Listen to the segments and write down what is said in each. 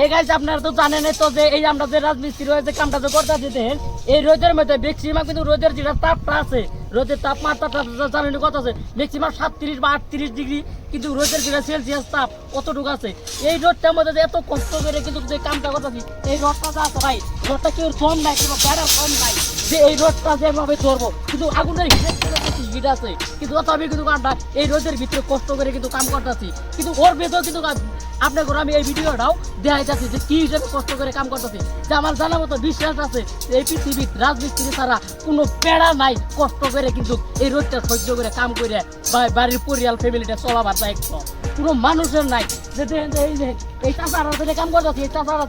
এই গাইজ আপনারা তো জানেন তো যে এই আমরা যে রাজমিস্ত্রি হয়েছে কামটা যে করতে দিতেন এই রোদের মধ্যে ম্যাক্সিমাম কিন্তু রোদের যেটা তাপটা আছে রোদের তাপমাত্রাটা জানেন কত আছে ম্যাক্সিমাম 37 বা 38 ডিগ্রি কিন্তু রোদের যেটা সেলসিয়াস তাপ কতটুকু আছে এই রোদটার মধ্যে যে এত কষ্ট করে কিন্তু যে কামটা করতেছি এই রোদটা যা আছে ভাই রোদটা কেউ কম নাই কোনো বেড়া কম নাই যে এই রোদটা যেভাবে ধরবো কিন্তু আগুনের হিট আছে কিন্তু তথাপি কিন্তু আমরা এই রোদের ভিতরে কষ্ট করে কিন্তু কাম করতেছি কিন্তু ওর ভেতর কিন্তু আপনার আমি এই ভিডিওটাও দেখাইতেছি যে কি হিসেবে কষ্ট করে কাম করতেছি যে আমার জানা মতো বিশ্বাস আছে এই পৃথিবীর রাজমিস্ত্রি ছাড়া কোনো পেড়া নাই কষ্ট করে কিন্তু এই রোদটা সহ্য করে কাম করে বাড়ির পরিয়াল ফ্যামিলিটা চলাবার দায়িত্ব কোনো মানুষের নাই যে এই চাষারা কাম করতেছি এই চাষারা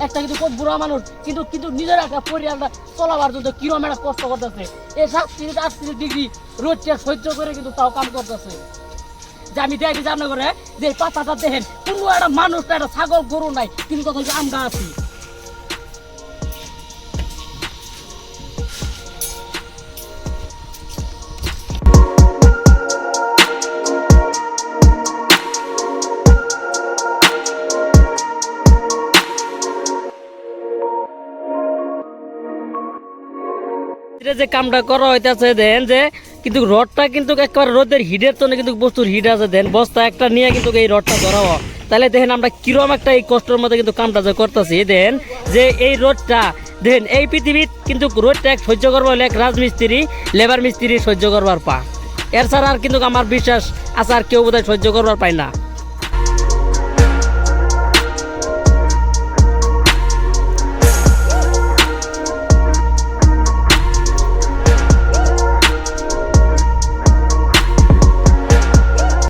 একটা কিন্তু খুব বুড়া মানুষ কিন্তু কিন্তু নিজের একটা পরিয়ালটা চলাবার জন্য কিরম একটা কষ্ট করতেছে এই 37-38 ডিগ্রি রোদটা সহ্য করে কিন্তু তাও কাম করতেছে যে আমি দেখি যে আপনার করে যে পাতাটা দেখেন কোনো একটা মানুষ একটা ছাগল গরু নাই কিন্তু তখন আমরা আছি যে কামটা করা হইতেছে দেন যে কিন্তু রডটা কিন্তু একবার রোদের হিটের জন্য কিন্তু বস্তুর হিট আছে দেন বস্তা একটা নিয়ে কিন্তু এই রডটা ধরা হয় তাহলে দেখেন আমরা কিরম একটা এই কষ্টের মধ্যে কিন্তু কামটা যে করতেছি দেন যে এই রোদটা দেখেন এই পৃথিবীর কিন্তু রোদটা এক সহ্য করবো হলে এক রাজমিস্ত্রি লেবার মিস্ত্রি সহ্য করবার পা এর ছাড়া আর কিন্তু আমার বিশ্বাস আছে আর কেউ বোধহয় সহ্য করবার পায় না।